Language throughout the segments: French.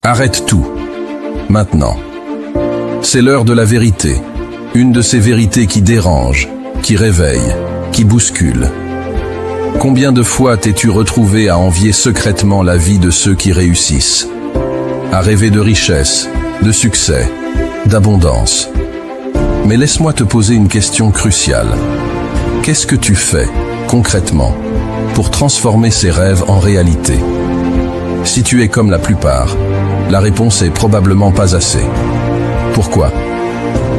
Arrête tout. Maintenant. C'est l'heure de la vérité. Une de ces vérités qui dérange, qui réveille, qui bouscule. Combien de fois t'es-tu retrouvé à envier secrètement la vie de ceux qui réussissent? À rêver de richesse, de succès, d'abondance. Mais laisse-moi te poser une question cruciale. Qu'est-ce que tu fais, concrètement, pour transformer ces rêves en réalité? Si tu es comme la plupart, la réponse est probablement pas assez. Pourquoi?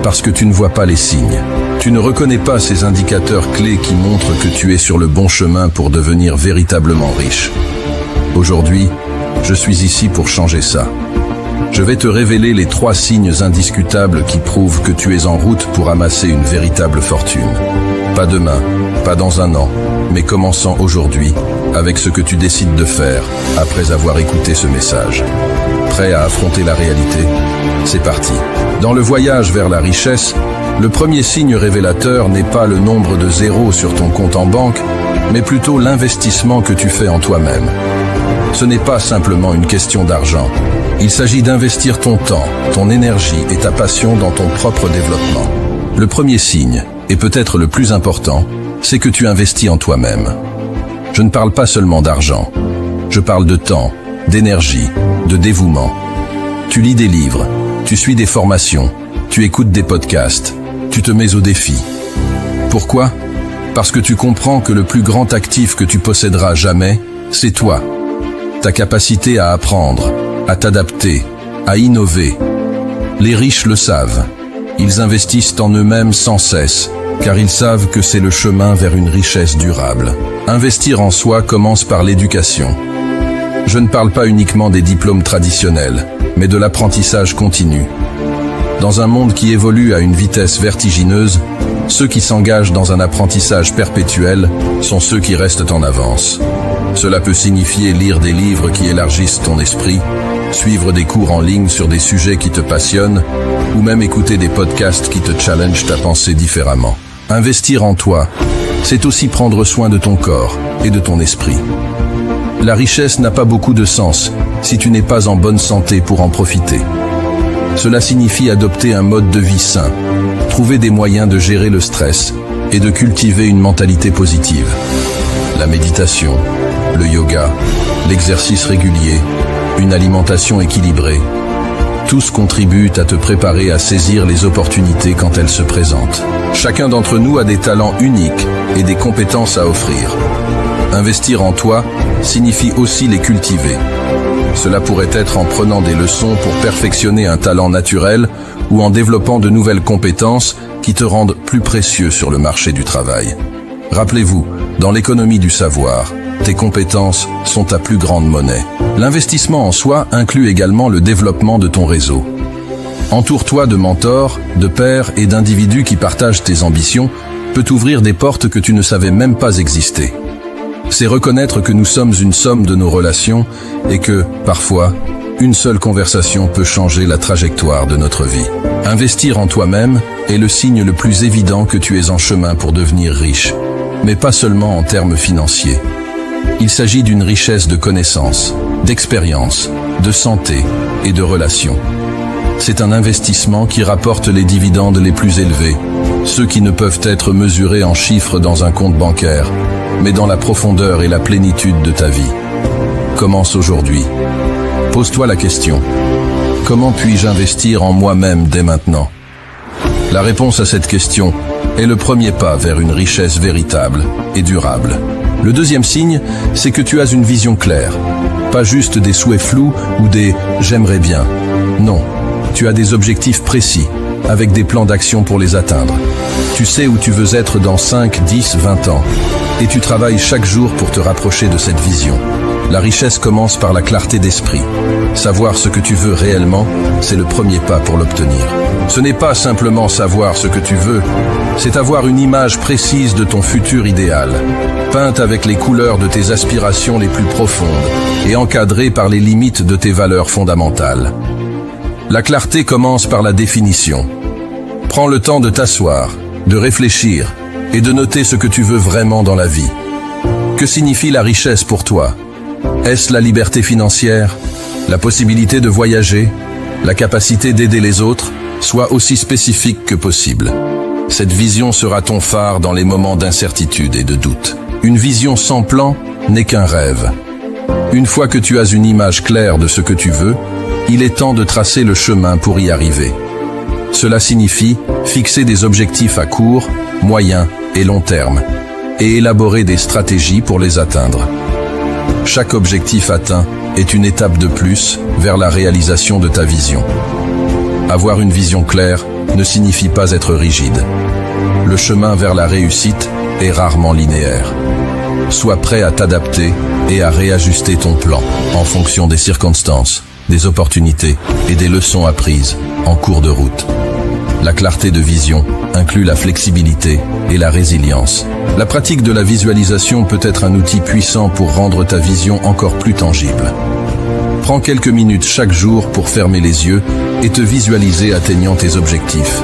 Parce que tu ne vois pas les signes. Tu ne reconnais pas ces indicateurs clés qui montrent que tu es sur le bon chemin pour devenir véritablement riche. Aujourd'hui, je suis ici pour changer ça. Je vais te révéler les 3 signes indiscutables qui prouvent que tu es en route pour amasser une véritable fortune. Pas demain, pas dans un an, mais commençant aujourd'hui, avec ce que tu décides de faire après avoir écouté ce message. Prêt à affronter la réalité? C'est parti. Dans le voyage vers la richesse, le premier signe révélateur n'est pas le nombre de zéros sur ton compte en banque, mais plutôt l'investissement que tu fais en toi-même. Ce n'est pas simplement une question d'argent. Il s'agit d'investir ton temps, ton énergie et ta passion dans ton propre développement. Le premier signe, et peut-être le plus important, c'est que tu investis en toi-même. Je ne parle pas seulement d'argent. Je parle de temps, d'énergie, de dévouement. Tu lis des livres, tu suis des formations, tu écoutes des podcasts, tu te mets au défi. Pourquoi? Parce que tu comprends que le plus grand actif que tu posséderas jamais, c'est toi. Ta capacité à apprendre, à t'adapter, à innover. Les riches le savent. Ils investissent en eux-mêmes sans cesse, car ils savent que c'est le chemin vers une richesse durable. Investir en soi commence par l'éducation. Je ne parle pas uniquement des diplômes traditionnels, mais de l'apprentissage continu. Dans un monde qui évolue à une vitesse vertigineuse, ceux qui s'engagent dans un apprentissage perpétuel sont ceux qui restent en avance. Cela peut signifier lire des livres qui élargissent ton esprit, suivre des cours en ligne sur des sujets qui te passionnent, ou même écouter des podcasts qui te challengent à penser différemment. Investir en toi, c'est aussi prendre soin de ton corps et de ton esprit. La richesse n'a pas beaucoup de sens si tu n'es pas en bonne santé pour en profiter. Cela signifie adopter un mode de vie sain, trouver des moyens de gérer le stress et de cultiver une mentalité positive. La méditation, le yoga, l'exercice régulier, une alimentation équilibrée, tous contribuent à te préparer à saisir les opportunités quand elles se présentent. Chacun d'entre nous a des talents uniques et des compétences à offrir. Investir en toi signifie aussi les cultiver. Cela pourrait être en prenant des leçons pour perfectionner un talent naturel ou en développant de nouvelles compétences qui te rendent plus précieux sur le marché du travail. Rappelez-vous, dans l'économie du savoir, tes compétences sont ta plus grande monnaie. L'investissement en soi inclut également le développement de ton réseau. Entoure-toi de mentors, de pairs et d'individus qui partagent tes ambitions peut t'ouvrir des portes que tu ne savais même pas exister. C'est reconnaître que nous sommes une somme de nos relations et que, parfois, une seule conversation peut changer la trajectoire de notre vie. Investir en toi-même est le signe le plus évident que tu es en chemin pour devenir riche, mais pas seulement en termes financiers. Il s'agit d'une richesse de connaissances, d'expérience, de santé et de relations. C'est un investissement qui rapporte les dividendes les plus élevés, ceux qui ne peuvent être mesurés en chiffres dans un compte bancaire, mais dans la profondeur et la plénitude de ta vie. Commence aujourd'hui. Pose-toi la question. Comment puis-je investir en moi-même dès maintenant? La réponse à cette question est le premier pas vers une richesse véritable et durable. Le deuxième signe, c'est que tu as une vision claire. Pas juste des souhaits flous ou des « j'aimerais bien ». Non, tu as des objectifs précis, avec des plans d'action pour les atteindre. Tu sais où tu veux être dans 5, 10, 20 ans. Et tu travailles chaque jour pour te rapprocher de cette vision. La richesse commence par la clarté d'esprit. Savoir ce que tu veux réellement, c'est le premier pas pour l'obtenir. Ce n'est pas simplement savoir ce que tu veux, c'est avoir une image précise de ton futur idéal, peinte avec les couleurs de tes aspirations les plus profondes et encadrée par les limites de tes valeurs fondamentales. La clarté commence par la définition. Prends le temps de t'asseoir, de réfléchir et de noter ce que tu veux vraiment dans la vie. Que signifie la richesse pour toi? Est-ce la liberté financière, la possibilité de voyager, la capacité d'aider les autres, soient aussi spécifiques que possible. Cette vision sera ton phare dans les moments d'incertitude et de doute. Une vision sans plan n'est qu'un rêve. Une fois que tu as une image claire de ce que tu veux, il est temps de tracer le chemin pour y arriver. Cela signifie fixer des objectifs à court, moyen et long terme, et élaborer des stratégies pour les atteindre. Chaque objectif atteint est une étape de plus vers la réalisation de ta vision. Avoir une vision claire ne signifie pas être rigide. Le chemin vers la réussite est rarement linéaire. Sois prêt à t'adapter et à réajuster ton plan en fonction des circonstances, des opportunités et des leçons apprises en cours de route. La clarté de vision inclut la flexibilité et la résilience. La pratique de la visualisation peut être un outil puissant pour rendre ta vision encore plus tangible. Prends quelques minutes chaque jour pour fermer les yeux et te visualiser atteignant tes objectifs,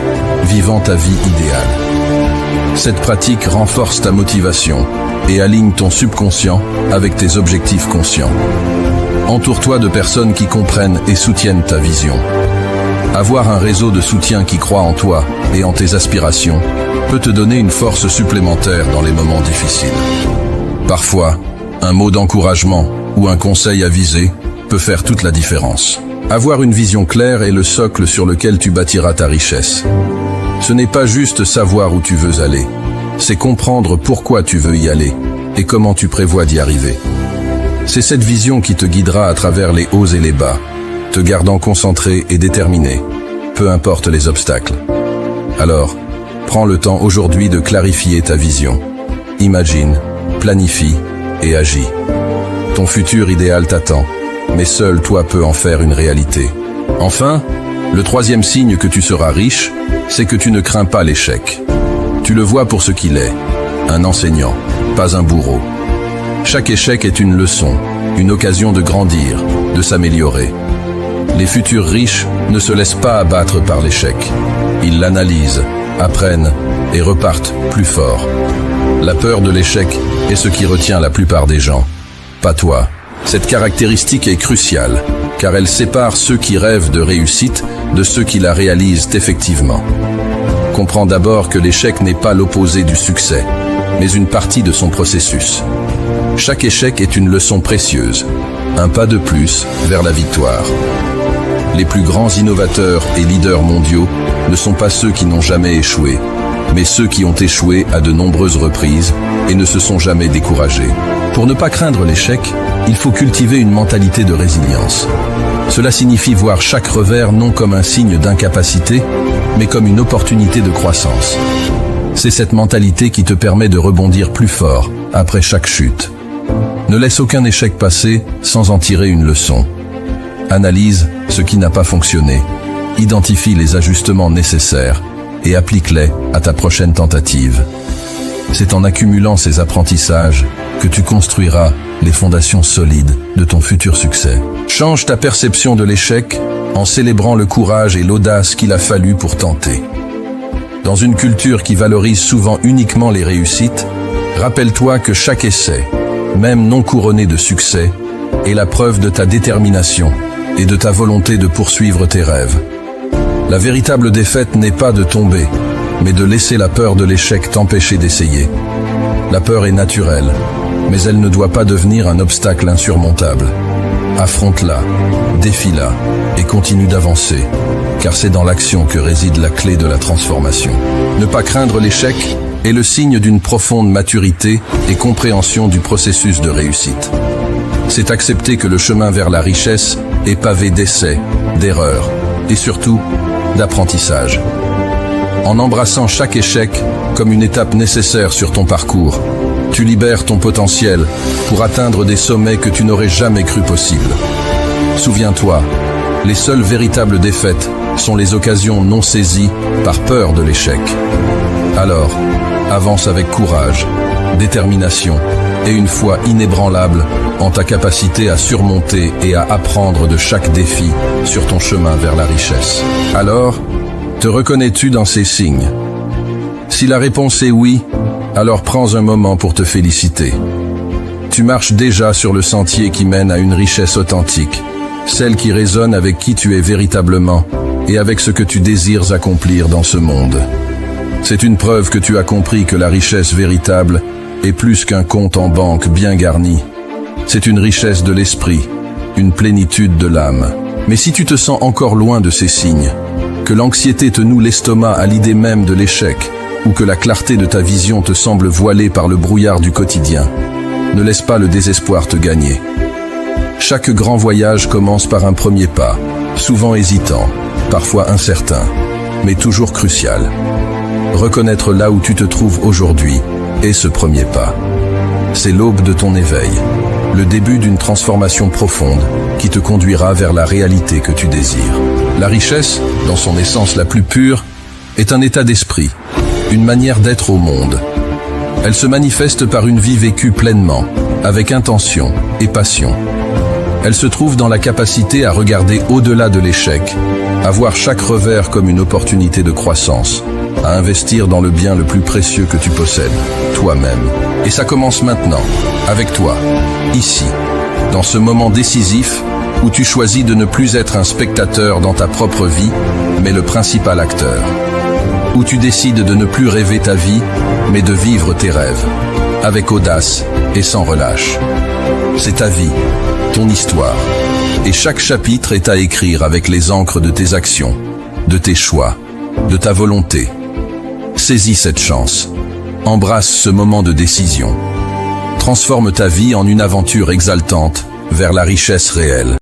vivant ta vie idéale. Cette pratique renforce ta motivation et aligne ton subconscient avec tes objectifs conscients. Entoure-toi de personnes qui comprennent et soutiennent ta vision. Avoir un réseau de soutien qui croit en toi et en tes aspirations peut te donner une force supplémentaire dans les moments difficiles. Parfois, un mot d'encouragement ou un conseil avisé peut faire toute la différence. Avoir une vision claire est le socle sur lequel tu bâtiras ta richesse. Ce n'est pas juste savoir où tu veux aller, c'est comprendre pourquoi tu veux y aller et comment tu prévois d'y arriver. C'est cette vision qui te guidera à travers les hauts et les bas, te gardant concentré et déterminé, peu importe les obstacles. Alors, prends le temps aujourd'hui de clarifier ta vision. Imagine, planifie et agis. Ton futur idéal t'attend, mais seul toi peux en faire une réalité. Enfin, le troisième signe que tu seras riche, c'est que tu ne crains pas l'échec. Tu le vois pour ce qu'il est, un enseignant, pas un bourreau. Chaque échec est une leçon, une occasion de grandir, de s'améliorer. Les futurs riches ne se laissent pas abattre par l'échec. Ils l'analysent, apprennent et repartent plus forts. La peur de l'échec est ce qui retient la plupart des gens, pas toi. Cette caractéristique est cruciale, car elle sépare ceux qui rêvent de réussite de ceux qui la réalisent effectivement. Comprends d'abord que l'échec n'est pas l'opposé du succès, mais une partie de son processus. Chaque échec est une leçon précieuse, un pas de plus vers la victoire. Les plus grands innovateurs et leaders mondiaux ne sont pas ceux qui n'ont jamais échoué, mais ceux qui ont échoué à de nombreuses reprises et ne se sont jamais découragés. Pour ne pas craindre l'échec, il faut cultiver une mentalité de résilience. Cela signifie voir chaque revers non comme un signe d'incapacité, mais comme une opportunité de croissance. C'est cette mentalité qui te permet de rebondir plus fort après chaque chute. Ne laisse aucun échec passer sans en tirer une leçon. Analyse ce qui n'a pas fonctionné, identifie les ajustements nécessaires et applique-les à ta prochaine tentative. C'est en accumulant ces apprentissages que tu construiras les fondations solides de ton futur succès. Change ta perception de l'échec en célébrant le courage et l'audace qu'il a fallu pour tenter. Dans une culture qui valorise souvent uniquement les réussites, rappelle-toi que chaque essai, même non couronné de succès, est la preuve de ta détermination et de ta volonté de poursuivre tes rêves. La véritable défaite n'est pas de tomber, mais de laisser la peur de l'échec t'empêcher d'essayer. La peur est naturelle, mais elle ne doit pas devenir un obstacle insurmontable. Affronte-la, défie-la et continue d'avancer, car c'est dans l'action que réside la clé de la transformation. Ne pas craindre l'échec est le signe d'une profonde maturité et compréhension du processus de réussite. C'est accepter que le chemin vers la richesse est pavé d'essais, d'erreurs et surtout d'apprentissage. En embrassant chaque échec comme une étape nécessaire sur ton parcours, tu libères ton potentiel pour atteindre des sommets que tu n'aurais jamais cru possibles. Souviens-toi, les seules véritables défaites sont les occasions non saisies par peur de l'échec. Alors, avance avec courage, détermination et une foi inébranlable en ta capacité à surmonter et à apprendre de chaque défi sur ton chemin vers la richesse. Alors, te reconnais-tu dans ces signes? Si la réponse est oui, alors prends un moment pour te féliciter. Tu marches déjà sur le sentier qui mène à une richesse authentique, celle qui résonne avec qui tu es véritablement et avec ce que tu désires accomplir dans ce monde. C'est une preuve que tu as compris que la richesse véritable est plus qu'un compte en banque bien garni. C'est une richesse de l'esprit, une plénitude de l'âme. Mais si tu te sens encore loin de ces signes, que l'anxiété te noue l'estomac à l'idée même de l'échec, ou que la clarté de ta vision te semble voilée par le brouillard du quotidien, ne laisse pas le désespoir te gagner. Chaque grand voyage commence par un premier pas, souvent hésitant, parfois incertain, mais toujours crucial. Reconnaître là où tu te trouves aujourd'hui est ce premier pas. C'est l'aube de ton éveil, le début d'une transformation profonde qui te conduira vers la réalité que tu désires. La richesse, dans son essence la plus pure, est un état d'esprit, une manière d'être au monde. Elle se manifeste par une vie vécue pleinement, avec intention et passion. Elle se trouve dans la capacité à regarder au-delà de l'échec, à voir chaque revers comme une opportunité de croissance, à investir dans le bien le plus précieux que tu possèdes, toi-même. Et ça commence maintenant, avec toi, ici, dans ce moment décisif où tu choisis de ne plus être un spectateur dans ta propre vie, mais le principal acteur. Où tu décides de ne plus rêver ta vie, mais de vivre tes rêves, avec audace et sans relâche. C'est ta vie, ton histoire, et chaque chapitre est à écrire avec les encres de tes actions, de tes choix, de ta volonté. Saisis cette chance, embrasse ce moment de décision. Transforme ta vie en une aventure exaltante vers la richesse réelle.